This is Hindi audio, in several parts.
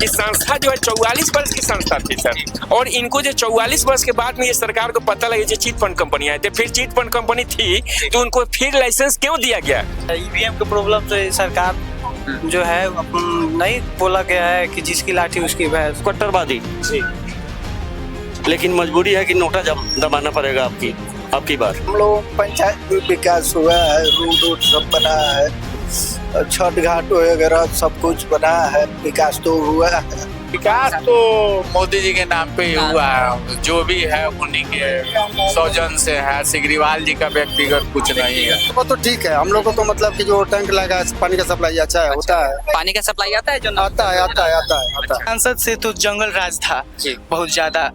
कि संस्था जो है 44 वर्ष की संस्था थी सर, और इनको जो 44 वर्ष के बाद में ये सरकार को पता लगे जो चिट फंड कंपनी आए थे, फिर चिट फंड कंपनी थी तो उनको फिर लाइसेंस क्यों दिया गया? ईवीएम के प्रॉब्लम से सरकार जो है नहीं बोला गया है कि जिसकी लाठी उसकी भैंस। कट्टरवादी, लेकिन मजबूरी है कि नोटा दबाना पड़ेगा आपकी बार। हम लोग पंचायत भी विकास हुआ है, रोड सब बना है, छठ घाट वगैरह सब कुछ बना है, विकास तो हुआ है। विकास तो मोदी जी के नाम पे ही हुआ है, जो भी है उन्हीं के सौजन से है, सिग्रीवाल जी का व्यक्तिगत कुछ नहीं है। वो तो ठीक है, हम लोग को तो मतलब कि जो टैंक लगा पानी का सप्लाई अच्छा है, होता है। पानी का सप्लाई आता है जो आता है। सांसद से तो जंगल राज था बहुत ज्यादा,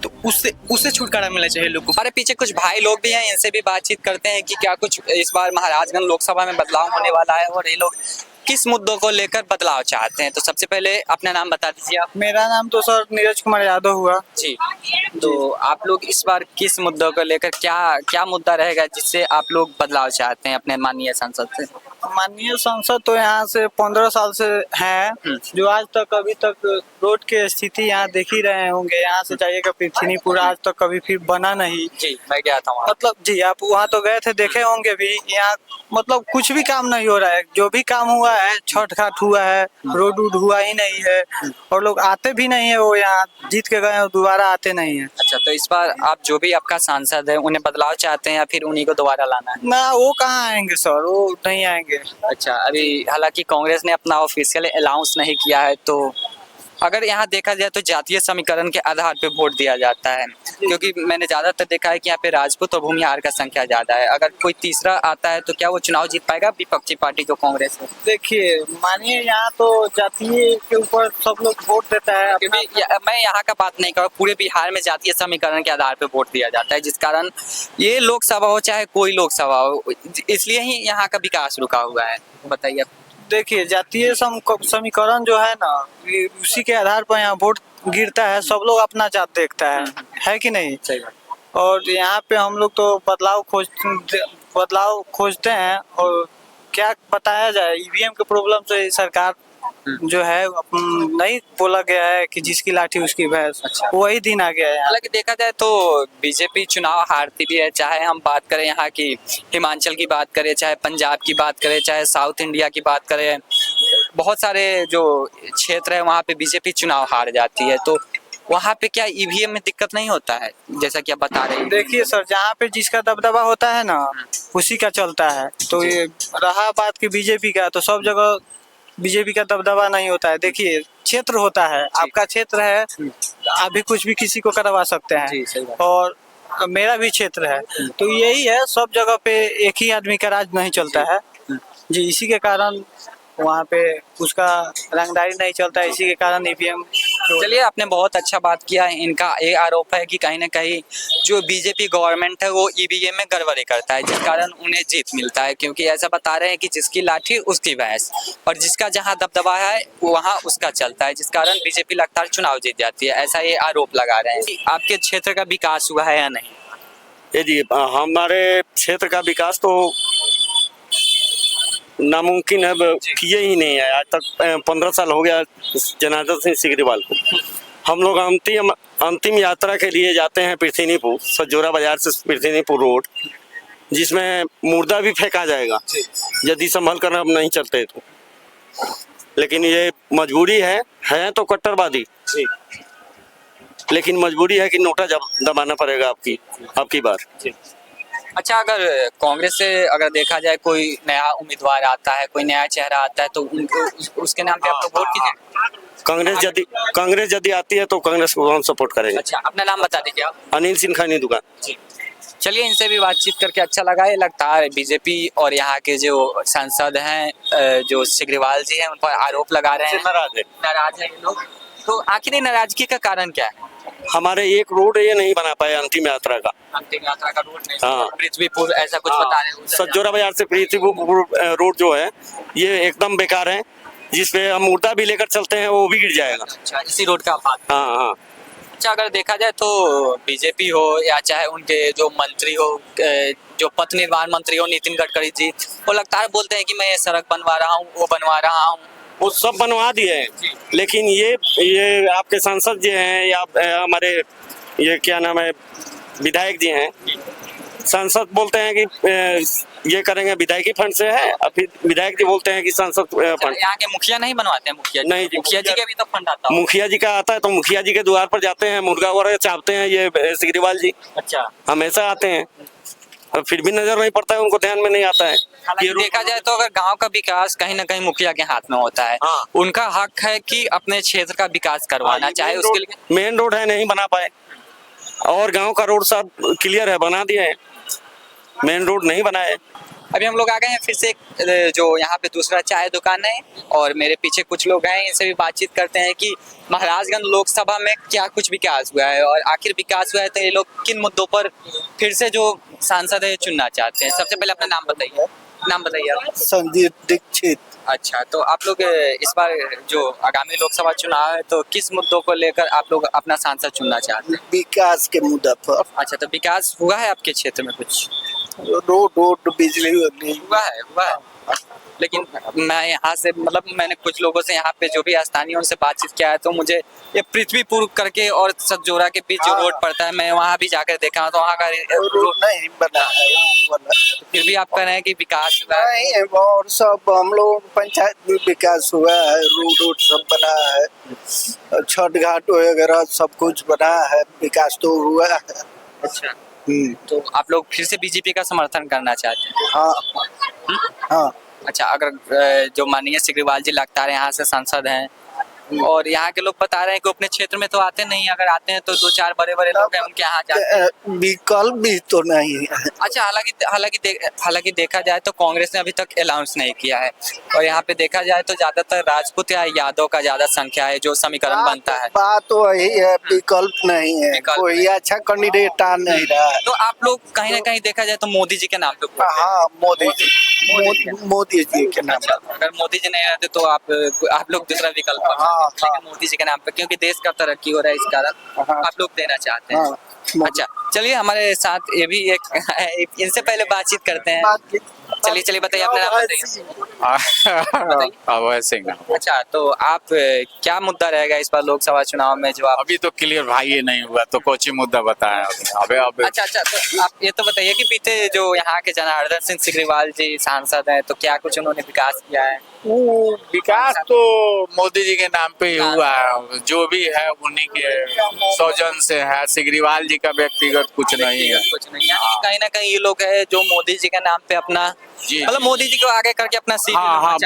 तो उससे छुटकारा मिलना चाहिए लोग को। हमारे पीछे कुछ भाई लोग भी हैं, इनसे भी बातचीत करते हैं कि क्या कुछ इस बार महाराजगंज लोकसभा में बदलाव होने वाला है और ये लोग किस मुद्दों को लेकर बदलाव चाहते हैं। तो सबसे पहले अपना नाम बता दीजिए आप। मेरा नाम तो सर नीरज कुमार यादव हुआ जी। तो आप लोग इस बार किस मुद्दों को लेकर क्या मुद्दा रहेगा जिससे आप लोग बदलाव चाहते हैं अपने माननीय सांसद से? माननीय सांसद तो यहाँ से 15 साल से है, जो आज तक अभी तक रोड की स्थिति यहाँ देख ही रहे होंगे। यहाँ से जाइएगा पृथ्वीपुर, आज तक कभी फिर बना नहीं। जी, मैं गया था वहाँ। मतलब जी आप वहाँ तो गए थे, देखे होंगे भी। यहाँ मतलब कुछ भी काम नहीं हो रहा है, जो भी काम हुआ है छठ घाट हुआ है, रोड वूड हुआ ही नहीं है, और लोग आते भी नहीं है। वो यहाँ जीत के गए दोबारा आते नहीं है। अच्छा, तो इस बार आप जो भी आपका सांसद है उन्हें बदलाव चाहते हैं या फिर उन्हीं को दोबारा लाना है? ना, वो कहाँ आएंगे सर, वो नहीं आएंगे। अच्छा, अभी हालांकि कांग्रेस ने अपना ऑफिशियल अनाउंस नहीं किया है, तो अगर यहाँ देखा जाए तो जातीय समीकरण के आधार पे वोट दिया जाता है, क्योंकि मैंने ज्यादातर देखा है कि यहाँ पे राजपूत और भूमिहार का संख्या ज्यादा है। अगर कोई तीसरा आता है तो क्या वो चुनाव जीत पाएगा विपक्षी पार्टी जो कांग्रेस है? देखिए मानिए, यहाँ तो जातीय के ऊपर सब लोग वोट देता है। मैं यहाँ का बात नहीं कर रहा, पूरे बिहार में जातीय समीकरण के आधार पे वोट दिया जाता है, जिस कारण ये लोकसभा हो चाहे कोई लोकसभा हो, इसलिए ही यहाँ का विकास रुका हुआ है। बताइए। देखिए जातीय समीकरण जो है ना, उसी के आधार पर यहाँ वोट गिरता है। सब लोग अपना जात देखता है कि नहीं? सही बात। और यहाँ पे हम लोग तो बदलाव खोजते हैं। और क्या बताया जाए, ईवीएम के प्रॉब्लम से सरकार जो है नहीं बोला गया है कि जिसकी लाठी उसकी भैंस। अच्छा। वही दिन आ गया है। हालांकि देखा जाए तो बीजेपी चुनाव हारती भी है, चाहे हम बात करें यहाँ की हिमाचल की बात करें, चाहे पंजाब की बात करें, चाहे साउथ इंडिया की बात करें, बहुत सारे जो क्षेत्र है वहाँ पे बीजेपी चुनाव हार जाती है। तो वहाँ पे क्या ईवीएम में दिक्कत नहीं होता है, जैसा कि आप बता रहे हैं? देखिए सर, जहाँ पे जिसका दबदबा होता है ना उसी का चलता है। तो ये रहा बात की बीजेपी का, तो सब जगह बीजेपी का दबदबा नहीं होता है। देखिए क्षेत्र होता है, आपका क्षेत्र है, आप भी कुछ भी किसी को करवा सकते हैं। जी, सही बात। और मेरा भी क्षेत्र है, तो यही है, सब जगह पे एक ही आदमी का राज नहीं चलता है जी। इसी के कारण वहाँ पे उसका रंगदारी नहीं चलता है, इसी के कारण ईवीएम। चलिए, आपने बहुत अच्छा बात किया। इनका ये आरोप है कि कहीं ना कहीं जो बीजेपी गवर्नमेंट है वो ईवीएम में गड़बड़ी करता है, जिस कारण उन्हें जीत मिलता है, क्योंकि ऐसा बता रहे हैं कि जिसकी लाठी उसकी भैंस, और जिसका जहां दबदबा है वहां उसका चलता है, जिस कारण बीजेपी लगातार चुनाव जीत जाती है। ऐसा ये आरोप लगा रहे हैं। आपके क्षेत्र का विकास हुआ है या नहीं? ये जी, हमारे क्षेत्र का विकास तो नामुमकिन है, किए ही नहीं है आज तक। 15 साल हो गया जनार्दन सिंह सिग्रीवाल को। हम लोग अंतिम यात्रा के लिए जाते हैं पृथ्वीपुर, सजोरा बाजार से पृथ्वीपुर रोड, जिसमें मुर्दा भी फेंका जाएगा यदि संभल कर हम नहीं चलते तो। लेकिन ये मजबूरी है तो कट्टरवादी, लेकिन मजबूरी है कि नोटा दबाना पड़ेगा आपकी बार। अच्छा, अगर कांग्रेस से अगर देखा जाए कोई नया उम्मीदवार आता है, कोई नया चेहरा आता है, तो उनको उसके नाम पे आप लोग वोट कीजिए। कांग्रेस यदि आती है तो कांग्रेस को हम सपोर्ट करेंगे। अच्छा, अपना नाम बता दीजिए आप। अनिल सिंघानी दुकान। जी, चलिए, इनसे भी बातचीत करके अच्छा लगा। ये लगता है बीजेपी और यहाँ के जो सांसद हैं जो सिग्रीवाल जी हैं उन पर आरोप लगा रहे हैं, नाराज है ये लोग। तो आखिर नाराजगी का कारण क्या है? हमारे एक रोड ये नहीं बना पाए अंतिम यात्रा का रोड नहीं। हाँ। पृथ्वीपुर ऐसा कुछ बता रहे हैं। सजोरा बाजार से पृथ्वीपुर रोड जो है ये एकदम बेकार है, जिसपे हम मुर्दा भी लेकर चलते हैं वो भी गिर जाएगा। अच्छा, इसी रोड का बात। हाँ। अच्छा, अगर देखा जाए तो बीजेपी हो या चाहे उनके जो मंत्री हो, जो पथ निर्माण मंत्री हो नितिन गडकरी जी, वो लगातार बोलते हैं कि मैं ये सड़क बनवा रहा हूँ, वो बनवा रहा हूँ, वो सब बनवा दिए हैं। लेकिन ये आपके सांसद जी हैं या हमारे ये क्या नाम है विधायक जी हैं, सांसद बोलते हैं कि ये करेंगे विधायकी फंड से है, और फिर विधायक जी बोलते हैं कि सांसद फंड। यहाँ के मुखिया नहीं बनवाते हैं? मुखिया नहीं जी, मुखिया जी के भी तो फंड आता है। मुखिया जी का आता है तो मुखिया जी के द्वार पर जाते हैं, मुर्गा वगैरह चाहते हैं ये सिग्रीवाल जी, अच्छा, हमेशा आते हैं, और फिर भी नजर नहीं पड़ता है, उनको ध्यान में नहीं आता है। हालांकि देखा जाए तो अगर गांव का विकास कहीं ना कहीं मुखिया के हाथ में होता है, हाँ। उनका हक है कि अपने क्षेत्र का विकास करवाना, चाहे उसके लिए मेन रोड है नहीं बना पाए, और गांव का रोड सब क्लियर है, बना दिए हैं, मेन रोड नहीं बना है। अभी हम लोग आ गए हैं फिर से एक जो यहाँ पे दूसरा चाय दुकान है, और मेरे पीछे कुछ लोग हैं, इनसे भी बातचीत करते हैं कि महाराजगंज लोकसभा में क्या कुछ विकास हुआ है, और आखिर विकास हुआ है तो ये लोग किन मुद्दों पर फिर से जो सांसद है चुनना चाहते हैं। सबसे पहले अपना नाम बताइए। नाम बताइए आप। संजीव दीक्षित। अच्छा, तो आप लोग इस बार जो आगामी लोकसभा चुनाव है तो किस मुद्दों को लेकर आप लोग अपना सांसद चुनना चाहते हैं? विकास के मुद्दा पर। अच्छा, तो विकास हुआ है आपके क्षेत्र में कुछ? रोड बिजली हुआ है। लेकिन मैं यहाँ से मतलब मैंने कुछ लोगों से यहाँ पे जो भी स्थानीय उनसे बातचीत किया है तो मुझे ये पृथ्वीपुर करके और सतजोरा के बीच जो रोड पड़ता है, मैं वहाँ भी जाकर देखा हूँ तो वहाँ का रोड नहीं बना है, फिर भी आप कह रहे हैं कि विकास हुआ है। नहीं है, और सब हम लोग पंचायत में विकास हुआ है, रोड सब बना है, छठ घाट वगैरह सब कुछ बना है, विकास तो हुआ है। अच्छा, तो आप लोग फिर से बीजेपी का समर्थन करना चाहते हैं? हाँ हाँ। अच्छा, अगर जो माननीय सिग्रीवाल जी लगातार यहाँ से सांसद हैं और यहाँ के लोग बता रहे हैं कि अपने क्षेत्र में तो आते नहीं, अगर आते हैं तो दो चार बड़े बड़े लोग हैं उनके यहाँ जाते हैं। विकल्प भी तो नहीं है। अच्छा, हालांकि देखा जाए तो कांग्रेस ने अभी तक अनाउंस नहीं किया है, और यहाँ पे देखा जाए तो ज्यादातर राजपूत या यादव का ज्यादा संख्या है जो समीकरण बनता है। बात तो वही है, विकल्प नहीं है, कोई अच्छा कैंडिडेट आ नहीं रहा है। तो आप लोग कहीं ना कहीं देखा जाए तो मोदी जी के नाम पे वोट देते हैं। हाँ, मोदी जी के नाम। अच्छा, अगर मोदी जी नहीं रहते तो आप लोग दूसरा विकल्प लेकिन मोदी जी के नाम पे, क्योंकि देश का तरक्की हो रहा है इस कारण आप लोग देना चाहते हैं। अच्छा, चलिए हमारे साथ ये भी एक इनसे पहले बातचीत करते हैं। चलिए बताइए अपना नाम बताइए। अभय सिंह। अच्छा, तो आप क्या मुद्दा रहेगा इस बार लोकसभा चुनाव में जो आप? अभी तो क्लियर भाई ये नहीं हुआ तो कोची मुद्दा बताया अबे। अच्छा, तो आप ये तो बताइए कि बीते जो यहाँ के जनार्दन सिंह सिग्रीवाल जी सांसद हैं तो क्या कुछ उन्होंने विकास किया है? विकास तो मोदी जी के नाम पे ही हुआ है, जो भी है उन्हीं के सौजन से है, सिग्रीवाल जी का व्यक्तिगत कुछ नहीं है। कहीं ना कहीं ये लोग है जो मोदी जी के नाम पे अपना मतलब मोदी जी को आगे करके अपना सीट। हाँ,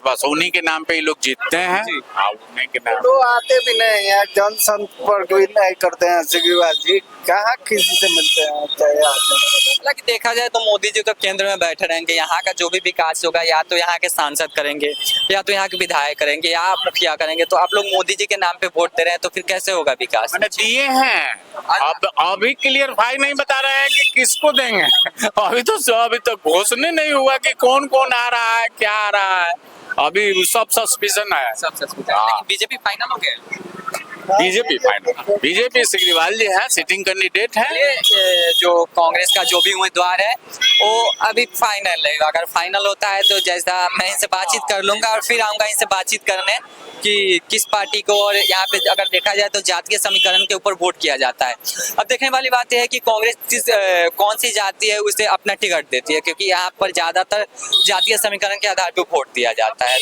बस उन्हीं के नाम पे ये लोग जीतते हैं। उन्हीं के नाम तो आते भी नहीं है, जनसंपर्क भी नहीं करते हैं सिग्रीवाल जी, कहाँ किसी से मिलते हैं। हालांकि देखा जाए तो मोदी जी तो केंद्र में बैठे रहेंगे, यहाँ का जो भी विकास होगा या तो यहाँ के सांसद करेंगे या तो यहाँ के विधायक करेंगे या मुखिया करेंगे, तो आप लोग मोदी जी के नाम पे वोट दे रहे हैं तो फिर कैसे होगा विकास? मैंने दिए हैं, अब अभी क्लियर भाई नहीं बता रहे हैं कि किसको देंगे। अभी तो घोषणा नहीं हुआ कि कौन कौन आ रहा है, क्या आ रहा है, अभी सब सस्पिशन है। लेकिन बीजेपी फाइनल हो गया। बीजेपी सिग्रीवाल जी है, सिटिंग कैंडिडेट है। ये जो कांग्रेस का जो भी उम्मीदवार है वो अभी फाइनल है, अगर फाइनल होता है तो जैसा मैं इनसे बातचीत कर लूंगा और फिर आऊंगा इनसे बातचीत करने कि किस पार्टी को, और यहाँ पे अगर देखा जाए तो जातीय समीकरण के ऊपर वोट किया जाता है। अब देखने वाली बात यह है कि कांग्रेस कौन सी जाति है उसे अपना टिकट देती है, क्योंकि यहाँ पर ज्यादातर जातीय समीकरण के आधार पर वोट दिया जाता है।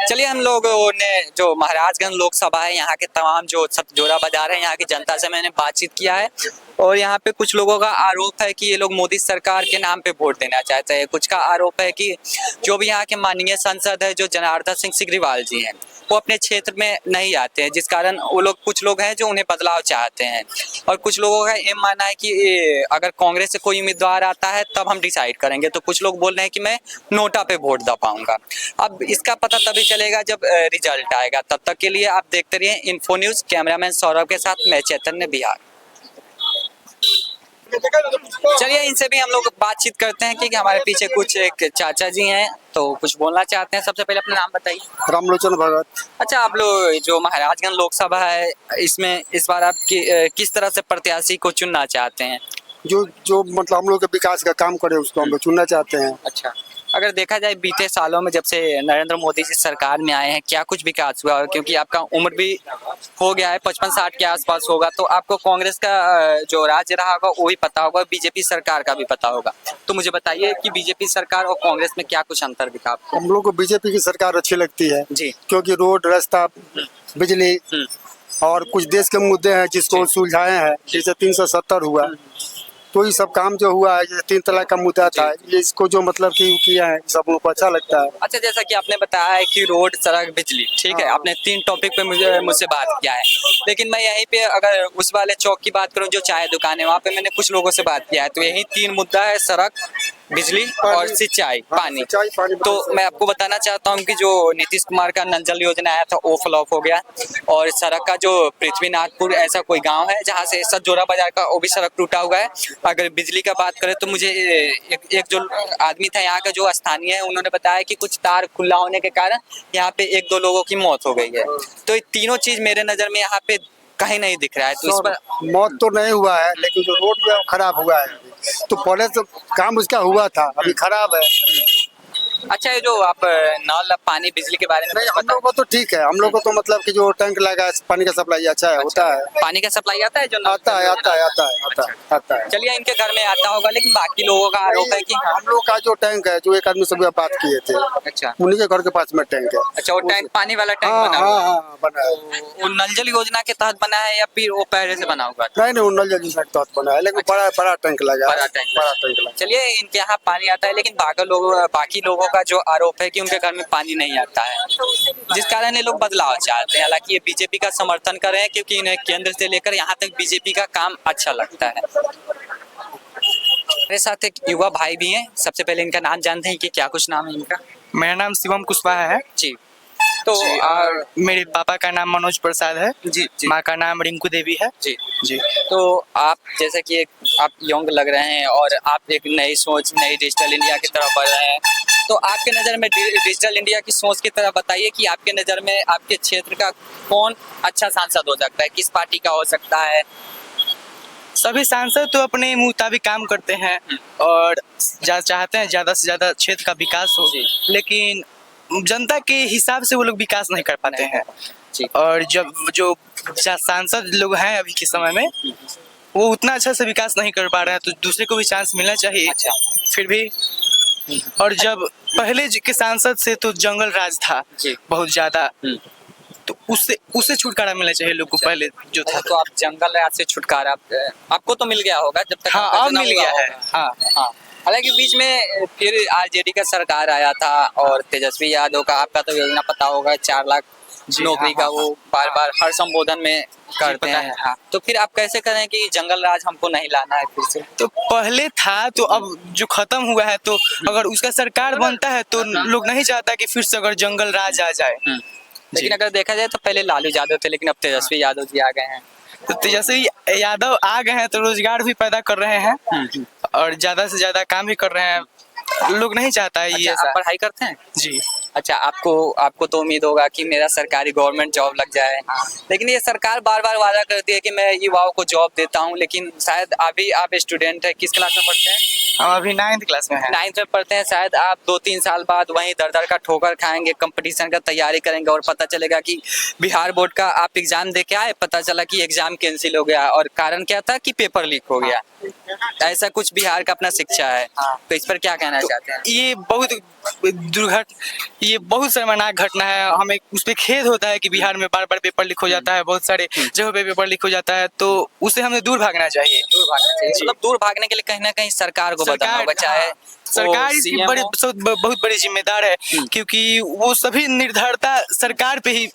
चलिए, हम लोगों ने जो महाराजगंज लोकसभा है यहाँ के तमाम जो सतजोरा बाजार है यहाँ की जनता से मैंने बातचीत किया है, और यहाँ पे कुछ लोगों का आरोप है कि ये लोग मोदी सरकार के नाम पे वोट देना चाहते हैं। कुछ का आरोप है कि जो भी यहाँ के माननीय सांसद है जो जनार्दन सिंह सिग्रीवाल जी हैं वो अपने क्षेत्र में नहीं आते हैं, जिस कारण वो लोग कुछ लोग हैं जो उन्हें बदलाव चाहते हैं, और कुछ लोगों का ये मानना है कि अगर कांग्रेस से कोई उम्मीदवार आता है तब हम डिसाइड करेंगे। तो कुछ लोग बोल रहे हैं कि मैं नोटा पे वोट दे पाऊंगा। अब इसका पता तभी चलेगा जब रिजल्ट आएगा। तब तक के लिए आप देखते रहिए इन्फो न्यूज। कैमरामैन सौरभ के साथ मैं चैतन्य, बिहार। चलिए, इनसे भी हम लोग बातचीत करते हैं कि हमारे पीछे कुछ एक चाचा जी हैं तो कुछ बोलना चाहते हैं। सबसे पहले अपना नाम बताइए। रामलोचन भगत। अच्छा, आप लोग जो महाराजगंज लोकसभा है इसमें इस बार आप किस तरह से प्रत्याशी को चुनना चाहते हैं? जो मतलब हम लोग के विकास का काम करे उसको हम लोग चुनना चाहते हैं। अच्छा, अगर देखा जाए बीते सालों में जब से नरेंद्र मोदी जी सरकार में आए हैं क्या कुछ विकास हुआ? क्योंकि आपका उम्र भी हो गया है, 55-60 के आसपास होगा, तो आपको कांग्रेस का जो राज्य रहा होगा वो भी पता होगा, बीजेपी सरकार का भी पता होगा। तो मुझे बताइए कि बीजेपी सरकार और कांग्रेस में क्या कुछ अंतर दिखा आपको? हम लोग को बीजेपी की सरकार अच्छी लगती है जी। क्योंकि रोड, रास्ता, बिजली और कुछ देश के मुद्दे हैं जिसको सुलझाए हैं, जैसे 370 हुआ, तो ये सब काम जो हुआ है, जैसे 3 तलाक का मुद्दा था, ये इसको जो मतलब कि किया है, सब लोग को अच्छा लगता है। अच्छा, जैसा कि आपने बताया है कि रोड, सड़क, बिजली, ठीक है, आपने 3 टॉपिक पे मुझसे बात किया है, लेकिन मैं यहीं पे अगर उस वाले चौक की बात करूं जो चाय दुकान है, वहाँ पे मैंने कुछ लोगों से बात किया है, तो यही 3 मुद्दा है, सड़क, बिजली और सिंचाई, पानी। तो मैं आपको बताना चाहता हूँ कि जो नीतीश कुमार का नल जल योजना आया था वो फ्लॉप हो गया, और सड़क का जो पृथ्वीनाथपुर ऐसा कोई गांव है जहाँ से सतजोरा बाजार का वो भी सड़क टूटा हुआ है। अगर बिजली का बात करें तो मुझे एक जो आदमी था यहाँ का जो स्थानीय है, उन्होंने बताया कि कुछ तार खुला होने के कारण यहाँ पे 1-2 लोगों की मौत हो गई है। तो ये तीनों चीज मेरे नजर में यहाँ पे कहीं नहीं दिख रहा है। तो इस पर मौत तो नहीं हुआ है, लेकिन जो रोड जो है वो खराब हुआ है। तो पहले तो काम उसका हुआ था, अभी खराब है। अच्छा, ये जो आप नल, पानी, बिजली के बारे में हम लोग को तो ठीक है, हम लोग को तो मतलब कि जो टैंक लगा है, पानी का सप्लाई अच्छा है, होता है। पानी का सप्लाई आता है जो नल आता है। चलिए, इनके घर में आता होगा, लेकिन बाकी लोगों का आरोप है कि हम लोग का जो टैंक है, जो एक आदमी से भी बात किए थे, अच्छा, उन्हीं के घर के पास में टैंक है। अच्छा, वो टैंक पानी वाला टैंक हाँ बना हुआ है। हाँ बना है। वो नल जल योजना के तहत बना है या फिर वो पहले से बना हुआ था? नहीं, वो नल जल योजना के तहत बना है, लेकिन बड़ा टैंक लगा है। बड़ा टैंक लगा। चलिए, इनके यहाँ पानी आता है, लेकिन बाकी लोगों का जो आरोप है कि उनके घर में पानी नहीं आता है, जिस कारण ये लोग बदलाव चाहते हैं। हालांकि ये बीजेपी का समर्थन कर रहे हैं क्योंकि इन्हें केंद्र से लेकर यहाँ तक बीजेपी का काम अच्छा लगता है। मेरे साथ एक युवा भाई भी हैं, सबसे पहले इनका नाम जानते हैं कि क्या कुछ नाम है इनका? मेरा नाम शिवम कुशवाहा है जी। तो मेरे पापा का नाम मनोज प्रसाद है जी जी माँ का नाम रिंकू देवी है जी जी। तो आप जैसे कि आप यंग लग रहे हैं और आप एक नई सोच, नई डिजिटल इंडिया की तरफ बढ़ रहे हैं, तो आपके नज़र में डिजिटल इंडिया की सोच की तरफ बताइए कि आपके नज़र में आपके क्षेत्र का कौन अच्छा सांसद हो सकता है, किस पार्टी का हो सकता है? सभी सांसद तो अपने मुताबिक काम करते हैं और चाहते हैं ज़्यादा से ज़्यादा क्षेत्र का विकास हो, लेकिन जनता के हिसाब से वो लोग विकास नहीं कर पाते हैं। और जब जो सांसद लोग हैं अभी के समय में, वो उतना अच्छा से विकास नहीं कर पा रहे हैं, तो दूसरे को भी चांस मिलना चाहिए। फिर भी और जब पहले के सांसद से तो जंगल राज था बहुत ज्यादा, तो उससे छुटकारा मिलना चाहिए लोग को। पहले जो था, तो आप जंगल राज से छुटकारा आपको तो मिल गया होगा जब तक। हाँ, अब मिल गया है। हाँ हाँ। हालांकि बीच में फिर आरजेडी का सरकार आया था और तेजस्वी यादव का, आपका तो योजना पता होगा, 4 लाख नौकरी का, वो बार बार हर संबोधन में करते हैं। हाँ। तो फिर आप कैसे करें कि जंगल राज हमको नहीं लाना है फिर से? तो पहले था, तो अब जो खत्म हुआ है, तो अगर उसका सरकार बनता है तो लोग नहीं चाहता कि फिर से अगर जंगल राज आ जाए। लेकिन अगर देखा जाए तो पहले लालू यादव थे, लेकिन अब तेजस्वी यादव जी आ गए हैं। तो तेजस्वी यादव आ गए हैं तो रोजगार भी पैदा कर रहे हैं और ज्यादा से ज्यादा काम भी कर रहे हैं। लोग नहीं चाहता है ये। आप पढ़ाई करते हैं? जी। अच्छा, आपको तो उम्मीद होगा कि मेरा सरकारी गवर्नमेंट जॉब लग जाए, लेकिन ये सरकार बार बार वादा करती है कि मैं युवाओं को जॉब देता हूँ, लेकिन शायद अभी आप स्टूडेंट है, किस क्लास में पढ़ते हैं? हम अभी 9th क्लास में हैं। 9th में पढ़ते हैं। शायद आप 2-3 साल बाद वहीं दर का ठोकर खाएंगे, कंपटीशन का तैयारी करेंगे और पता चलेगा कि बिहार बोर्ड का आप एग्जाम दे के आए, पता चला कि एग्जाम कैंसिल हो गया, और कारण क्या था कि पेपर लीक हो गया। ऐसा कुछ बिहार का अपना शिक्षा है, तो इस पर क्या कहना चाहते हैं? ये बहुत शर्मनाक घटना है। हमें उस पर खेद होता है कि बिहार में बार बार पेपर लीक हो जाता है, बहुत सारे जगहों पे पेपर लीक हो जाता है, तो उससे हमें दूर भागना चाहिए। मतलब दूर भागने के लिए कहीं ना कहीं सरकार को बदलना होगा, चाहे सरकार इसकी बहुत बड़ी जिम्मेदार है, क्योंकि वो सभी निर्भरता सरकार पे ही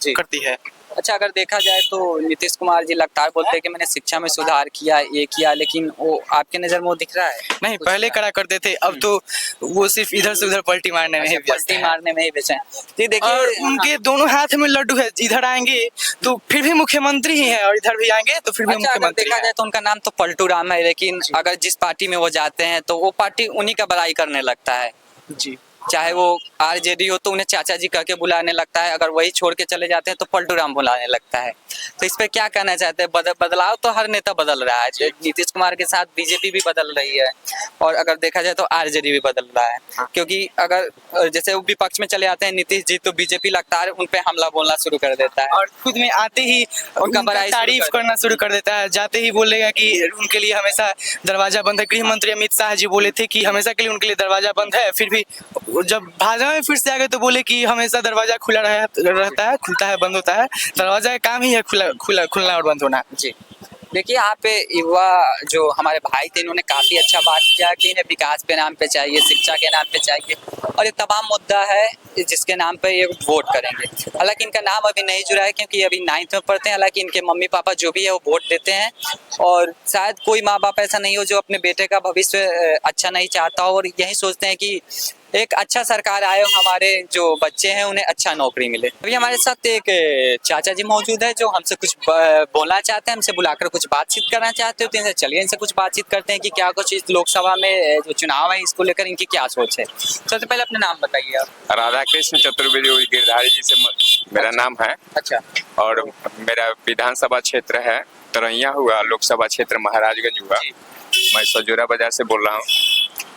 करती है। अच्छा, अगर देखा जाए तो नीतीश कुमार जी लगातार बोलते हैं कि मैंने शिक्षा में सुधार किया, ये किया, लेकिन वो आपके नजर में वो दिख रहा है? नहीं, पहले करा करते थे, अब तो वो सिर्फ इधर से उधर पलटी मारने में ही व्यस्त हैं। जी, देखिए, और उनके दोनों हाथ में लड्डू है, इधर आएंगे तो फिर भी मुख्यमंत्री ही है और इधर भी आएंगे तो फिर भी मुख्यमंत्री। देखा जाए तो उनका नाम तो पलटू राम है, लेकिन अगर जिस पार्टी में वो जाते हैं तो वो पार्टी उन्हीं का बड़ाई करने लगता है। जी। चाहे वो आरजेडी हो तो उन्हें चाचा जी कह के बुलाने लगता है, अगर वही छोड़ के चले जाते हैं तो पलटू राम बुलाने लगता है। तो इस पे क्या कहना चाहते हैं? बदलाव तो हर नेता बदल रहा है, नीतीश कुमार के साथ बीजेपी भी बदल रही है और अगर देखा जाए तो आरजेडी भी बदल रहा है, क्योंकि अगर जैसे वो विपक्ष में चले आते हैं नीतीश जी तो बीजेपी लगता है उन पे हमला बोलना शुरू कर देता है और खुद में आते ही उनका बड़ाई शुरू तारीफ कर करना शुरू कर देता है। जाते ही बोलेगा कि उनके लिए हमेशा दरवाजा बंद है। गृह मंत्री अमित शाह जी बोले थे कि हमेशा के लिए उनके लिए दरवाजा बंद है, फिर भी जब भाजपा में फिर से आ गए तो बोले कि हमेशा दरवाजा खुला रहता है, खुलता है बंद होता है, दरवाजा का काम ही है खुलना और बंद होना। जी देखिए, यहाँ पे युवा जो हमारे भाई थे इन्होंने काफी अच्छा बात किया कि इन्हें विकास के नाम पे चाहिए, शिक्षा के नाम पे चाहिए और ये तमाम मुद्दा है जिसके नाम पे ये वोट करेंगे। हालांकि इनका नाम अभी नहीं जुड़ा है क्योंकि अभी 9th में पढ़ते हैं, हालांकि इनके मम्मी पापा जो भी है वो वोट देते हैं और शायद कोई माँ बाप ऐसा नहीं हो जो अपने बेटे का भविष्य अच्छा नहीं चाहता हो और यही सोचते हैं कि एक अच्छा सरकार आए, हमारे जो बच्चे हैं उन्हें अच्छा नौकरी मिले। अभी हमारे साथ एक चाचा जी मौजूद है जो हमसे कुछ बोलना चाहते हैं, हमसे बुलाकर कुछ बातचीत करना चाहते हो, तो चलिए इनसे कुछ बातचीत करते हैं कि क्या कुछ इस लोकसभा में जो चुनाव है इसको लेकर इनकी क्या सोच है। सबसे पहले अपना नाम बताइए आप। राधा कृष्ण चतुर्वेदी गिरधारी जी से मेरा नाम है। अच्छा। और मेरा विधानसभा क्षेत्र है तरैया हुआ, लोकसभा क्षेत्र महाराजगंज हुआ। मैं सजोरा बाजार से बोल रहा हूँ।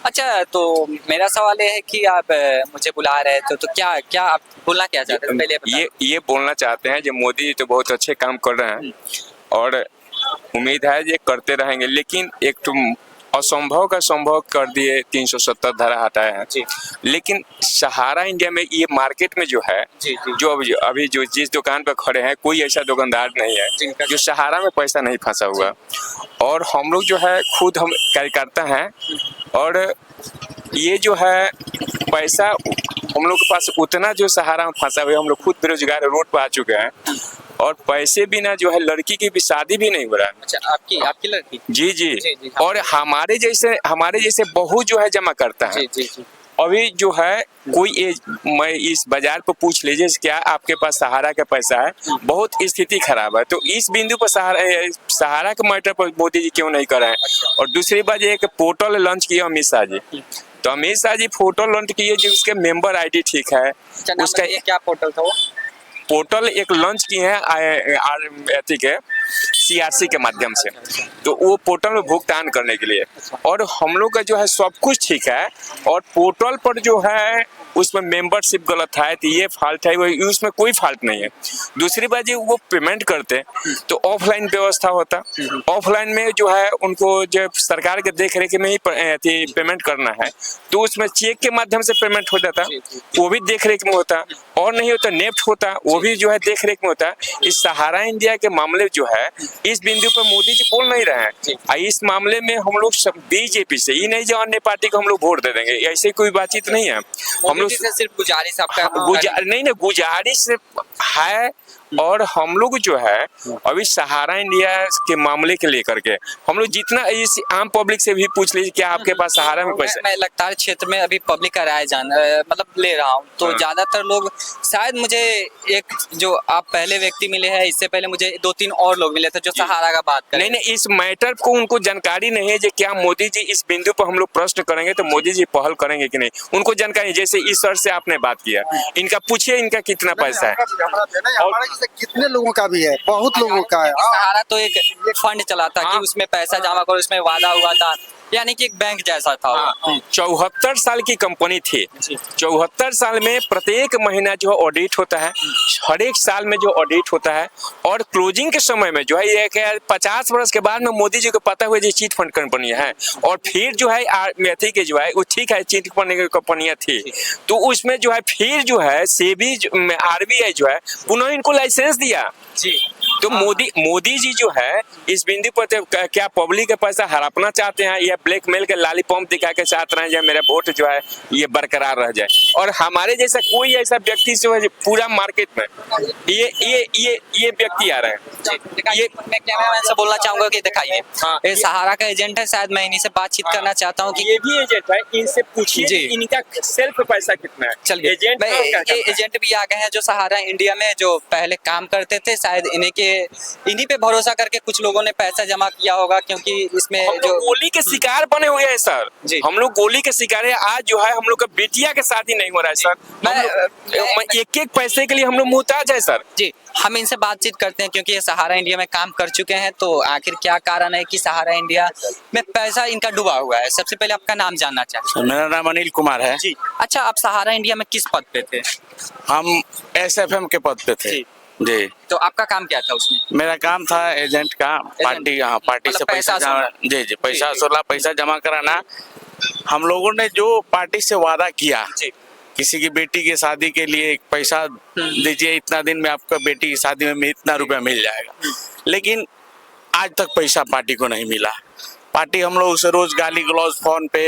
अच्छा, तो मेरा सवाल ये है कि आप मुझे बुला रहे थे तो क्या क्या आप बोलना क्या चाहते हैं? पहले ये बोलना चाहते हैं जो मोदी जी तो बहुत अच्छे काम कर रहे हैं और उम्मीद है ये करते रहेंगे, लेकिन एक तो असंभव का संभव कर दिए, 370 धारा हटाया है। लेकिन सहारा इंडिया में ये मार्केट में जो है जो अभी जो जिस दुकान पर खड़े हैं कोई ऐसा दुकानदार नहीं है जो सहारा में पैसा नहीं फंसा हुआ। और हम लोग जो है खुद हम कार्यकर्ता हैं और ये जो है पैसा हम लोग के पास उतना जो सहारा में फंसा हुआ है, हम लोग खुद बेरोजगार रोड पर आ चुके हैं और पैसे बिना जो है लड़की की भी शादी भी नहीं हो रहा है। अच्छा, आपकी लड़की? जी। और हमारे जैसे बहू जो है जमा करता है। जी। अभी जो है कोई मैं इस बाजार पर पूछ लीजिए क्या आपके पास सहारा का पैसा है, बहुत स्थिति खराब है। तो इस बिंदु पर सहारा के मैटर पर मोदी जी क्यों नहीं कर रहे हैं। और दूसरी बात एक पोर्टल लॉन्च किया अमित शाह जी, तो Amit Shah G portal launch किए जो उसके मेंबर आईडी ठीक है, उसका क्या पोर्टल था वो? पोर्टल एक लॉन्च किए हैं CRC के माध्यम से, तो वो पोर्टल में भुगतान करने के लिए। और हम लोग का जो है सब कुछ ठीक है और पोर्टल पर जो है उसमें मेंबरशिप गलत है तो ये फॉल्ट है, उसमें कोई फॉल्ट नहीं है। दूसरी बात ये वो पेमेंट करते तो ऑफलाइन व्यवस्था होता, ऑफलाइन में जो है उनको जो सरकार के देख रेख में ही पेमेंट करना है तो उसमें चेक के माध्यम से पेमेंट हो जाता, वो भी देख रेख में होता, और नहीं होता नेफ्ट होता, वो भी जो है देख रेख में होता। इस सहारा इंडिया के मामले जो है इस बिंदु पर मोदी जी बोल नहीं रहे हैं। इस मामले में हम लोग सब बीजेपी से ही नहीं जो अन्य पार्टी को हम लोग वोट दे देंगे, ऐसे कोई बातचीत नहीं है। हम लोग सिर्फ गुजारिश आपका गुजारिश है। और हम लोग जो है अभी सहारा इंडिया के मामले के लेकर के हम लोग जितना इस आम पब्लिक से भी पूछ लीजिए क्या आपके पास सहारा में पैसा। मैं लगातार क्षेत्र में अभी पब्लिक का राय ले रहा हूँ तो ज्यादातर लोग, शायद मुझे एक जो आप पहले व्यक्ति मिले हैं, इससे पहले मुझे 2-3 और लोग मिले थे जो सहारा का बात करें। नहीं, इस मैटर को उनको जानकारी नहीं है जो क्या मोदी जी इस बिंदु पर हम लोग प्रश्न करेंगे तो मोदी जी पहल करेंगे कि नहीं, उनको जानकारी। जैसे इस सर से आपने बात किया, इनका पूछिए इनका कितना पैसा है। कितने लोगों का भी है, बहुत लोगों का है। सहारा तो एक फंड चला था कि उसमें पैसा जमा करो, उसमें वादा हुआ था, यानी कि एक बैंक जैसा था। 74 साल की कंपनी थी। 74 साल में प्रत्येक महीना जो ऑडिट होता है, हर एक साल में जो ऑडिट होता है और क्लोजिंग के समय में जो है ये 50 वर्ष के बाद में मोदी जी को पता हुआ चीट फंड कंपनी है। और फिर जो है मेथी के जो है वो ठीक है चीट फंड की कंपनियां थी, तो उसमें जो है फिर जो है सेबी RBI जो है पुनः इनको लाइसेंस दिया। तो मोदी जी जो है इस बिंदु पर क्या पब्लिक का पैसा हड़पना चाहते हैं या ब्लैकमेल के लाली पंप दिखा के चाहते हैं मेरा वोट जो है ये बरकरार रह जाए। और हमारे जैसा कोई ऐसा व्यक्ति जो है पूरा मार्केट में ये व्यक्ति आ रहे हैं। ये मैं कैमरामैन से बोलना चाहूंगा कि दिखाइए, हाँ, ये सहारा का एजेंट है, शायद मैं इन्हीं से बातचीत करना चाहता हूँ कि ये भी एजेंट है, इनसे पूछिए जी। कि इनका सेल्फ पैसा कितना है। चलिए एजेंट भाई, और क्या ये करता है? एजेंट भी आ गए हैं जो सहारा इंडिया में जो पहले काम करते थे, शायद इन्हीं पे भरोसा करके कुछ लोगों ने पैसा जमा किया होगा, क्योंकि इसमें हम जो लोग गोली के शिकार बने हुए हैं सर जी। हम लोग गोली के शिकार है। आज जो है हम लोग का बेटिया के शादी नहीं हो रहा है सर। एक एक पैसे के लिए हम लोग मुहताज है सर। जी, हम इनसे बातचीत करते हैं क्योंकि ये सहारा इंडिया में काम कर चुके हैं। तो आखिर क्या कारण है कि सहारा इंडिया में पैसा इनका डूबा हुआ है? सबसे पहले आपका नाम जानना चाहते मेरा नाम अनिल कुमार है। जी। अच्छा, आप सहारा इंडिया में किस पद पे थे? हम SFM के पद पे थे। जी। जी, तो आपका काम क्या था उसमें? मेरा काम था एजेंट का, पार्टी पार्टी मतलब से पैसा पैसा जमा, जी पैसा जी। वसूला, पैसा जमा कराना। हम लोगों ने जो पार्टी से वादा किया, जी। किसी की बेटी की शादी के लिए पैसा दीजिए, इतना दिन में आपका बेटी की शादी में इतना रुपया मिल जाएगा, लेकिन आज तक पैसा पार्टी को नहीं मिला। पार्टी हम लोग उसे रोज गाली गलौज फोन पे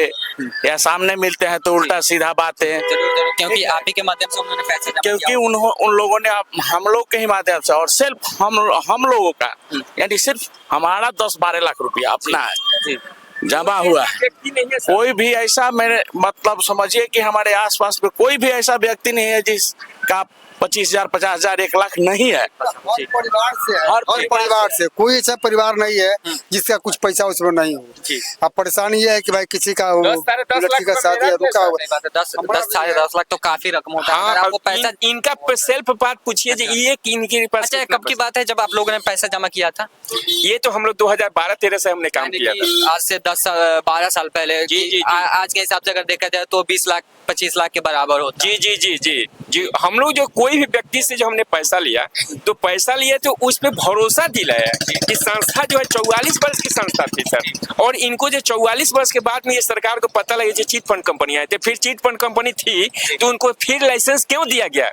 या सामने मिलते हैं तो उल्टा सीधा बातें, जरूर, क्योंकि आप ही के माध्यम से उन्होंने पैसा जमा क्योंकि किया। उन लोगों ने हम लोग के ही माध्यम से और सिर्फ हम लोगों का, यानी सिर्फ हमारा 10-12 लाख रुपया अपना है जी। जमा हुआ है। व्यक्ति नहीं है सर। कोई भी ऐसा, मेरे मतलब समझिए कि हमारे आसपास में कोई भी ऐसा व्यक्ति नहीं है जिसका 25,000, 50,000, 1 लाख नहीं है। हर परिवार से है, हर हर परिवार से कोई ऐसा परिवार नहीं है जिसका कुछ पैसा उसमें नहीं हो। जी। अब परेशानी ये है कि भाई किसी का 10-10 लड़की का लाख शादी है, रुपया रुका हुआ सही बात है, 10 साढ़े 10 लाख तो काफी रकम होता है। हाँ, अगर आपको पैसा इनका सेल्फ बात पूछिए जी, ये कि इनके पास अच्छा, कितना कब की बात है जब आप लोगों ने पैसा जमा किया था? ये तो हम लोग 2012-13 से हमने काम यानी किया कि था। आज से 10-12 साल पहले। जी, जी, जी। आज के हिसाब से अगर देखा जाए तो 20 लाख 25 लाख के बराबर होता है। जी हम लोग जो कोई भी व्यक्ति से जो हमने पैसा लिया तो उस पे भरोसा दिलाया कि संस्था जो है 44 वर्ष की संस्था थी सर, और इनको जो 44 वर्ष के बाद में ये सरकार को पता लगे जो चीट फंड कंपनी आए थे, फिर चीट फंड कंपनी थी तो उनको फिर लाइसेंस क्यों दिया गया?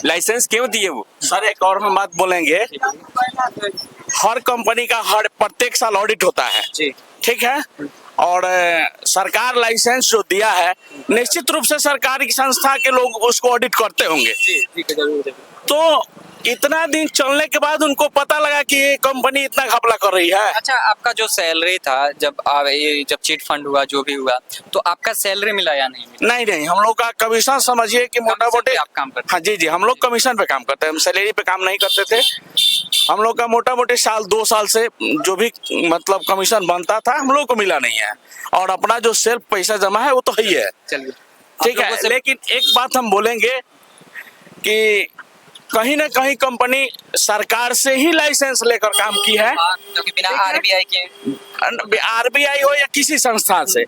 लाइसेंस क्यों दिए वो? सर एक और हम बात बोलेंगे, हर कंपनी का हर प्रत्येक साल ऑडिट होता है, जी। ठीक है, और सरकार लाइसेंस जो दिया है निश्चित रूप से सरकारी संस्था के लोग उसको ऑडिट करते होंगे। तो इतना दिन चलने के बाद उनको पता लगा कि ये कंपनी इतना घपला कर रही है। अच्छा, आपका जो सैलरी था जब चीट फंड हुआ, जो भी हुआ, तो आपका सैलरी मिला या नहीं मिला? नहीं, हम लोग का कमीशन समझिए कि मोटा कमीशन मोटी पे आप काम करते हैं? हाँ जी, हम लोग कमीशन पे काम करते हैं, हम सैलरी पे काम नहीं करते थे। हम लोग का मोटा मोटी 2 साल से जो भी मतलब कमीशन बनता था हम लोग को मिला नहीं है, और अपना जो सेल्फ पैसा जमा है वो तो ही है। चलिए, ठीक है, लेकिन एक बात हम बोलेंगे कि कहीं ना कहीं कंपनी सरकार से ही लाइसेंस लेकर काम की है, क्योंकि बिना RBI के, RBI हो या किसी संस्था से,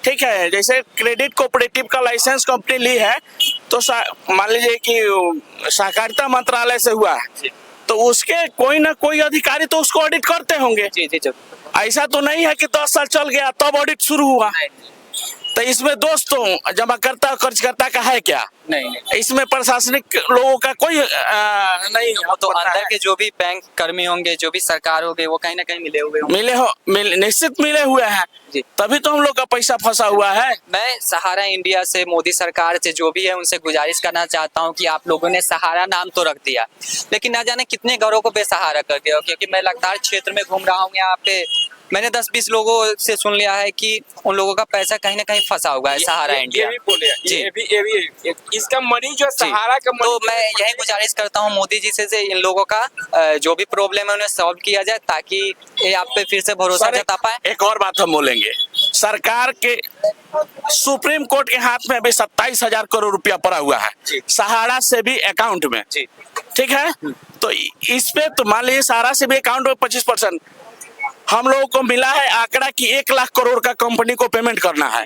ठीक है। जैसे क्रेडिट कोऑपरेटिव का लाइसेंस कंपनी ली है तो मान लीजिए कि सहकारिता मंत्रालय से हुआ है तो उसके कोई ना कोई अधिकारी तो उसको ऑडिट करते होंगे। जी। ऐसा तो नहीं है कि 10 साल चल गया तब ऑडिट शुरू हुआ। तो इसमें दोस्तों जमाकर्ता खर्चकर्ता का है क्या? नहीं। इसमें प्रशासनिक लोगों का कोई नहीं वो तो होता अंदर है। के जो भी बैंक कर्मी होंगे, जो भी सरकार होगी, वो कहीं ना कहीं मिले हुए होंगे। निश्चित मिले हुए हैं, जी। तभी तो हम लोग का पैसा फंसा हुआ है। मैं सहारा इंडिया से, मोदी सरकार से, जो भी है उनसे गुजारिश करना चाहता हूं कि आप लोगों ने सहारा नाम तो रख दिया, लेकिन ना जाने कितने घरों को बेसहारा कर दिया। क्योंकि मैं लगातार क्षेत्र में घूम रहा हूँ यहाँ पे, मैंने 10-20 लोगों से सुन लिया है कि उन लोगों का पैसा कहीं ना कहीं फंसा हुआ है सहारा इंडिया। ये भी बोले जी। ये भी इसका मरीज जो सहारा का तो मैं यही गुजारिश करता हूँ मोदी जी से इन लोगों का जो भी प्रॉब्लम है उन्हें सॉल्व किया जाए, ताकि ये आप पे फिर से भरोसा जता पाए। एक और बात हम बोलेंगे, सरकार के सुप्रीम कोर्ट के हाथ में अभी 27,000 करोड़ रुपया पड़ा हुआ है सहारा से भी अकाउंट में, ठीक है। तो इस पे तो मान लीजिए सहारा से भी अकाउंट में 25% हम लोगों को मिला है आंकड़ा कि 1 लाख करोड़ का कंपनी को पेमेंट करना है,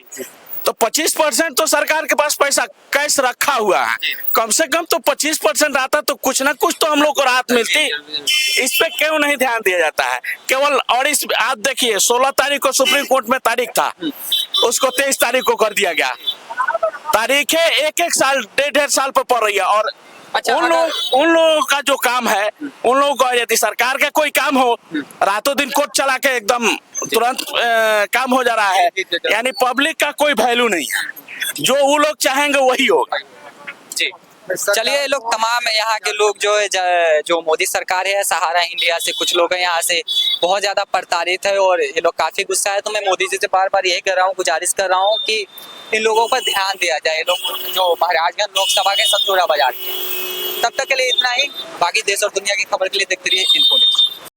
तो 25% तो सरकार के पास पैसा कैश रखा हुआ है। कम से कम तो 25% आता तो कुछ ना कुछ तो हम लोग को राहत मिलती। इस पे क्यों नहीं ध्यान दिया जाता है केवल? और इस आप देखिए 16 तारीख को सुप्रीम कोर्ट में तारीख था, उसको 23 तारीख को कर दिया गया। तारीखें एक साल 1.5 साल पर पड़ रही है, और अच्छा, उन लोगों का जो काम है, उन लोगों को यदि सरकार का कोई काम हो, रातों दिन कोर्ट चला के एकदम तुरंत काम हो जा रहा है, यानी पब्लिक का कोई वैल्यू नहीं है, जो वो लोग चाहेंगे वही होगा। जी चलिए, ये लोग तमाम यहाँ के लोग जो है जो मोदी सरकार है, सहारा इंडिया से कुछ लोग हैं यहाँ से बहुत ज्यादा प्रताड़ित है और ये लोग काफी गुस्सा है। तो मैं मोदी जी से बार बार यही कर रहा हूँ, गुजारिश कर रहा हूँ कि इन लोगों पर ध्यान दिया जाए। ये लोग जो महाराजगंज लोकसभा के सतजोरा बाजार के, तब तक के लिए इतना ही। बाकी देश और दुनिया की खबर के लिए देखते रहिए इन्फो न्यूज़।